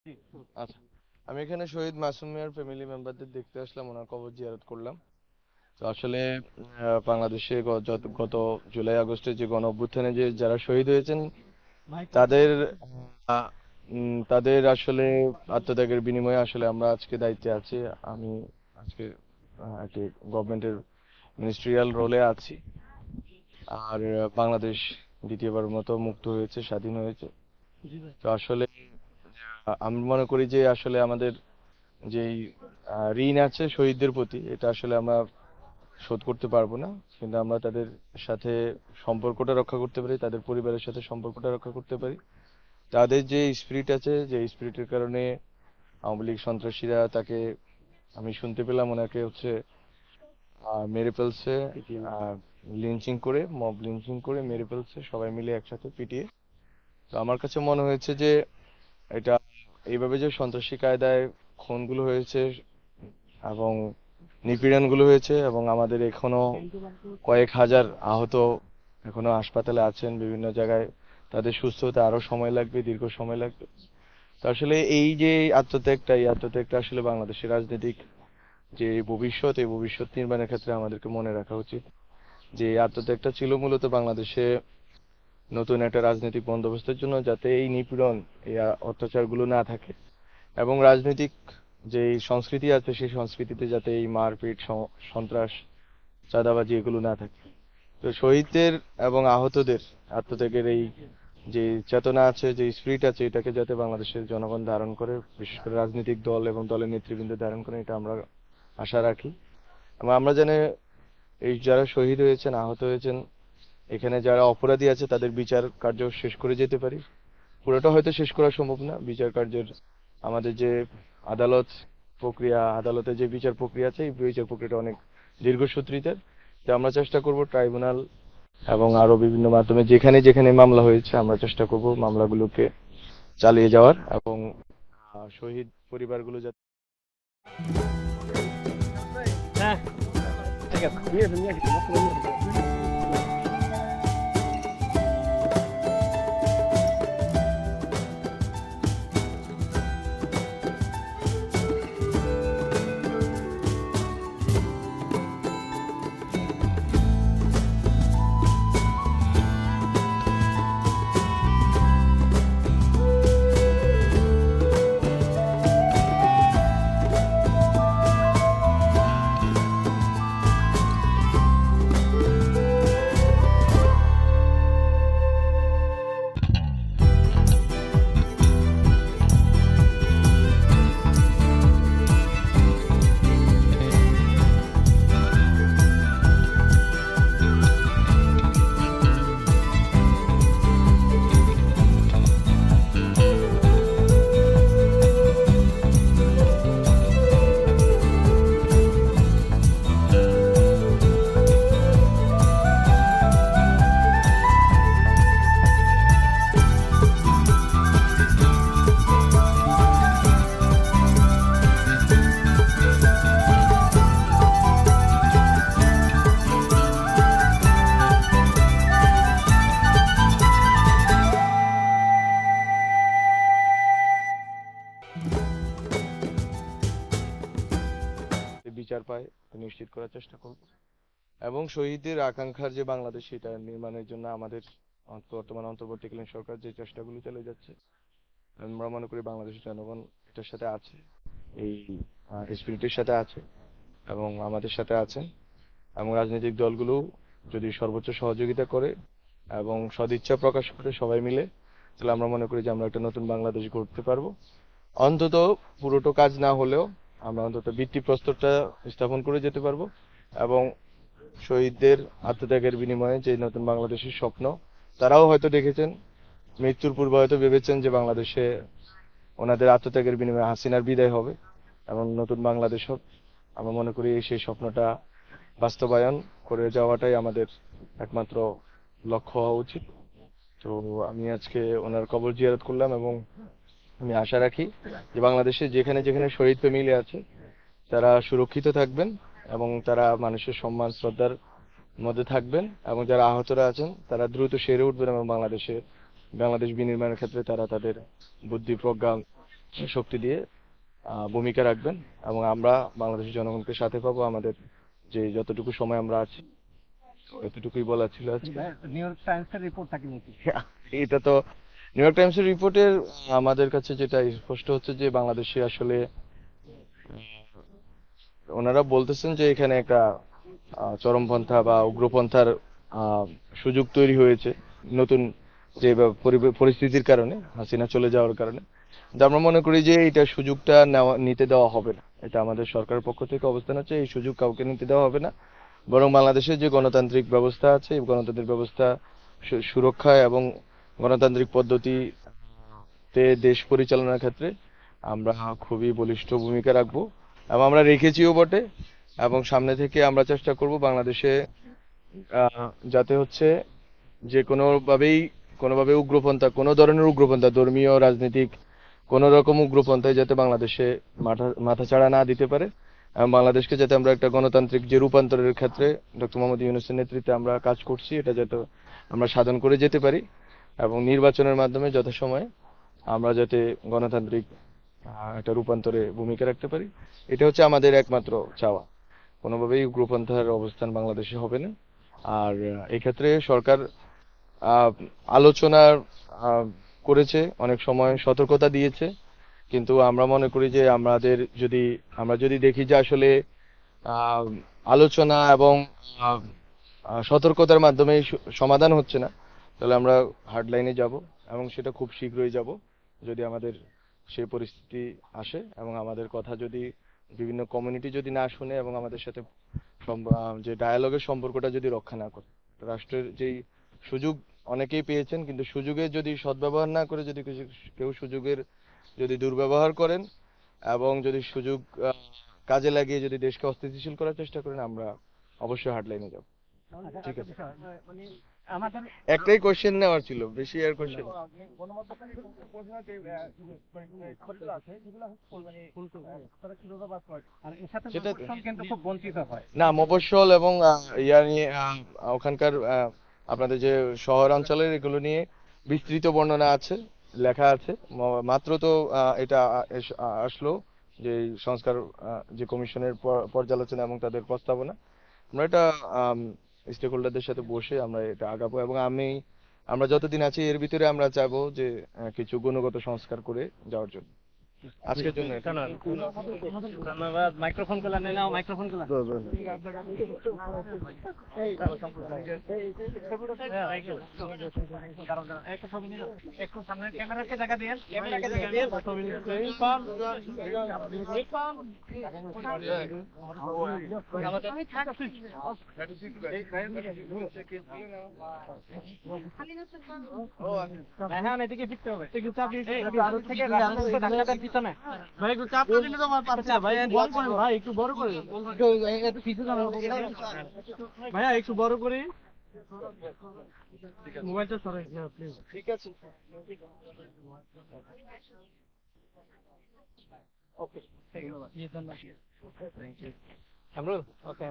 আচ্ছা, আমি এখানে শহীদ মাসুম মিয়ার ফ্যামিলি মেম্বারদের দেখতে আসলাম, ওনার কবর জিয়ারত করলাম। তো আসলে বাংলাদেশে গত জুলাই আগস্টে যে গণ অভ্যুত্থানে যে যারা শহীদ হয়েছেন তাদের তাদের আসলে আত্মত্যাগের বিনিময়ে আসলে আমরা আজকে দায়িত্বে আছি। আমি আজকে একটি গভর্নমেন্টের মিনিস্ট্রিয়াল রোলে আছি। আর বাংলাদেশ দ্বিতীয়বারের মতো মুক্ত হয়েছে, স্বাধীন হয়েছে। তো আসলে আমি মনে করি যে আসলে আমাদের যেই ঋণ আছে শহীদদের প্রতি, এটা আসলে আমরা শোধ করতে পারবো না, কিন্তু আমরা তাদের সাথে সম্পর্কটা রক্ষা করতে পারি, তাদের পরিবারের সাথে সম্পর্কটা রক্ষা করতে পারি। তাদের যে স্পিরিট আছে, যে স্পিরিটের কারণে আওয়ামী লীগ সন্ত্রাসীরা তাকে, আমি শুনতে পেলাম ওনাকে হচ্ছে মেরে ফেলছে, লিঞ্চিং করে, মব লিঞ্চিং করে মেরে ফেলছে, সবাই মিলে একসাথে পিটিয়ে। তো আমার কাছে মনে হয়েছে যে এটা এইভাবে যে সন্ত্রাসী কায়দায় খুনগুলো হয়েছে এবং নিপীড়নগুলো হয়েছে, এবং আমাদের এখনো কয়েক হাজার আহত এখনো হাসপাতালে আছেন বিভিন্ন জায়গায়, তাদের সুস্থ হতে আরো সময় লাগবে, দীর্ঘ সময় লাগবে। তো আসলে এই যে এই আত্মত্যাগটা আসলে বাংলাদেশের রাজনৈতিক যে ভবিষ্যৎ, এই ভবিষ্যৎ নির্মাণের ক্ষেত্রে আমাদেরকে মনে রাখা উচিত যে এই আত্মত্যাগটা ছিল মূলত বাংলাদেশে নতুন একটা রাজনৈতিক বন্দোবস্তের জন্য, যাতে এই নিপীড়ন, এই অত্যাচারগুলো না থাকে, এবং রাজনৈতিক যে সংস্কৃতি আছে সেই সংস্কৃতিতে যাতে এই মারপিট, সন্ত্রাস, চাঁদাবাজি এগুলো না থাকে। তো শহীদদের এবং আহতদের আত্মত্যাগের এই যে চেতনা আছে, যে স্পিরিট আছে, এটাকে যাতে বাংলাদেশের জনগণ ধারণ করে, বিশেষ করে রাজনৈতিক দল এবং দলের নেতৃবৃন্দ ধারণ করে, এটা আমরা আশা রাখি। এবং আমরা জানি এই যারা শহীদ হয়েছেন, আহত হয়েছেন, এখানে যারা অপরাধী আছে তাদের বিচার কার্য শেষ করে যেতে পারি। পুরোটা হয়তো শেষ করা সম্ভব না বিচার কার্যের, আমাদের যে আদালত প্রক্রিয়া, আদালতে যে বিচার প্রক্রিয়া আছে, এই বিচার প্রক্রিয়াটা অনেক দীর্ঘসূত্রিতার। তো আমরা চেষ্টা করব ট্রাইব্যুনাল এবং আরো বিভিন্ন মাধ্যমে যেখানে যেখানে মামলা হয়েছে আমরা চেষ্টা করব মামলাগুলোকে চালিয়ে যাওয়ার, এবং শহীদ পরিবারগুলো যাতে হ্যাঁ, ঠিক আছে। নিয়ে আসি। বিচার পায় নিশ্চিত করার চেষ্টা করব, এবং শহীদদের আকাঙ্ক্ষার যে বাংলাদেশ, সেটা নির্মাণের জন্য আমাদের বর্তমান অন্তর্বর্তীকালীন সরকার যে চেষ্টাগুলো চালিয়ে যাচ্ছে, আমরা মনে করি বাংলাদেশের জনগণ এটার সাথে আছে, এই স্পিরিটের সাথে আছে, এবং আমাদের সাথে আছেন। এবং রাজনৈতিক দলগুলো যদি সর্বোচ্চ সহযোগিতা করে এবং সদিচ্ছা প্রকাশ করে সবাই মিলে, তাহলে আমরা মনে করি যে আমরা একটা নতুন বাংলাদেশ গড়তে পারবো। অন্তত পুরোটো কাজ না হলেও আমরা অন্তত ভিত্তিপ্রস্তরটা স্থাপন করে যেতে পারবো, এবং শহীদদের আত্মত্যাগের বিনিময়ে যে নতুন বাংলাদেশের স্বপ্ন, তারাও হয়তো দেখেছেন, মৃত্যুর পূর্বে হয়তো ভেবেছেন যে বাংলাদেশে ওনাদের আত্মত্যাগের বিনিময়ে হাসিনার বিদায় হবে এবং নতুন বাংলাদেশ হবে। আমরা মনে করি সেই স্বপ্নটা বাস্তবায়ন করে যাওয়াটাই আমাদের একমাত্র লক্ষ্য হওয়া উচিত। তো আমি আজকে ওনার কবর জিয়ারত করলাম, এবং আমি আশা রাখি যে বাংলাদেশে যেখানে যেখানে শহীদ ফ্যামিলি আছে তারা সুরক্ষিত থাকবেন, এবং তারা মানুষের সম্মান শ্রদ্ধার মধ্যে থাকবেন, এবং যারা আহতরা আছেন তারা দ্রুত সেরে উঠবেন, এবং বাংলাদেশ বিনির্মাণের ক্ষেত্রে তারা তাদের বুদ্ধি প্রজ্ঞা শক্তি দিয়ে ভূমিকা রাখবেন এবং আমরা বাংলাদেশের জনগণকে সাথে পাবো। আমাদের যে যতটুকু সময় আমরা আছি এতটুকুই বলার ছিল আজকে। নিউ ইয়র্ক টাইমসের রিপোর্ট থাকে নাকি? এটা তো নিউ ইয়র্ক টাইমসের রিপোর্টের আমাদের কাছে যেটা স্পষ্ট হচ্ছে যে বাংলাদেশে আসলে ওনারা বলতেছেন যে এখানে একটা চরমপন্থা বা উগ্রপন্থার সুযোগ তৈরি হয়েছে নতুন যে পরিস্থিতির কারণে, হাসিনা চলে যাওয়ার কারণে। কিন্তু আমরা মনে করি যে এটা সুযোগটা নিতে দেওয়া হবে না। এটা আমাদের সরকারের পক্ষ থেকে অবস্থান হচ্ছে এই সুযোগ কাউকে নিতে দেওয়া হবে না, বরং বাংলাদেশের যে গণতান্ত্রিক ব্যবস্থা আছে এই গণতান্ত্রিক ব্যবস্থা সুরক্ষা এবং গণতান্ত্রিক পদ্ধতিতে দেশ পরিচালনার ক্ষেত্রে আমরা খুবই বলিষ্ঠ ভূমিকা রাখবো এবং আমরা রেখেছিও বটে। এবং সামনে থেকে আমরা চেষ্টা করব বাংলাদেশে যাতে হচ্ছে যে কোনোভাবে উগ্রপন্থা, কোনো ধরনের উগ্রপন্থা, ধর্মীয় রাজনৈতিক কোন রকম উগ্রপন্থায় যাতে বাংলাদেশে মাথাচাড়া না দিতে পারে এবং বাংলাদেশকে যাতে আমরা একটা গণতান্ত্রিক যে রূপান্তরের ক্ষেত্রে ডক্টর মোহাম্মদ ইউনূসের নেতৃত্বে আমরা কাজ করছি এটা যাতে আমরা সাধন করে যেতে পারি এবং নির্বাচনের মাধ্যমে যথাসময়ে আমরা যাতে গণতান্ত্রিক একটা রূপান্তরে ভূমিকা রাখতে পারি, এটা হচ্ছে আমাদের একমাত্র চাওয়া। কোনোভাবেই উগ্রপন্থার অবস্থান বাংলাদেশে হবে না। আর এক্ষেত্রে সরকার আলোচনা করেছে, অনেক সময় সতর্কতা দিয়েছে, কিন্তু আমরা মনে করি যে আমরা যদি দেখি যে আসলে আহ, আলোচনা এবং সতর্কতার মাধ্যমে সমাধান হচ্ছে না, তাহলে আমরা হার্ড লাইনে যাব এবং সেটা খুব শীঘ্রই যাব যদি আমাদের সেই পরিস্থিতি আসে এবং আমাদের কথা যদি বিভিন্ন কমিউনিটি যদি না শুনে এবং আমাদের সাথে যে ডায়ালগের সম্পর্কটা যদি রক্ষা না করে। রাষ্ট্রের যেই সুযোগ অনেকেই পেয়েছেন, কিন্তু সুযোগের যদি সদ্ব্যবহার না করে যদি কেউ সুযোগের যদি দুর্ব্যবহার করেন এবং যদি সুযোগ কাজে লাগিয়ে যদি দেশকে অস্থিতিশীল করার চেষ্টা করেন, আমরা অবশ্যই হার্ড লাইনে যাব। ঠিক আছে, মানে আমাদের একটাই কোশ্চেন নেওয়ার ছিল, বেশি আর কোশ্চেন আর এর সাথে সেটা প্রশাসন কিন্তু খুব বঞ্চিত হয়। না, মফস্বল এবং ইয়া নিয়ে ওখানকার আপনাদের যে শহর অঞ্চলের এগুলো নিয়ে বিস্তৃত বর্ণনা আছে, লেখা আছে। মাত্র তো এটা আসলো যে সংস্কার যে কমিশনের পর্যালোচনা এবং তাদের প্রস্তাবনা। আমরা এটা স্টেক হোল্ডারদের সাথে বসে আমরা এটা আগাবো এবং আমরা যতদিন আছি এর ভিতরে আমরা চাইবো যে কিছু গুণগত সংস্কার করে যাওয়ার জন্য। আজকের জন্য এটা। ধন্যবাদ। মাইক্রোফোন গুলা নিয়ে নাও, মাইক্রোফোন গুলা। একটু সামনে ক্যামেরাকে জায়গা দিন, ক্যামেরাকে জায়গা দিন। হ্যাঁ, এদিকে ফিরতে হবে। পিছনে ভাই একটু চাপ দিলে তো আমার পারছে ভাই, বড় করে ভাই, একটু বড় করে, একটু পিছু যান ভাইয়া, একটু বড় করে মোবাইলটা সরাই প্লিজ। ঠিক আছে, ওকে, ধন্যবাদ। কামরুল, ওকে।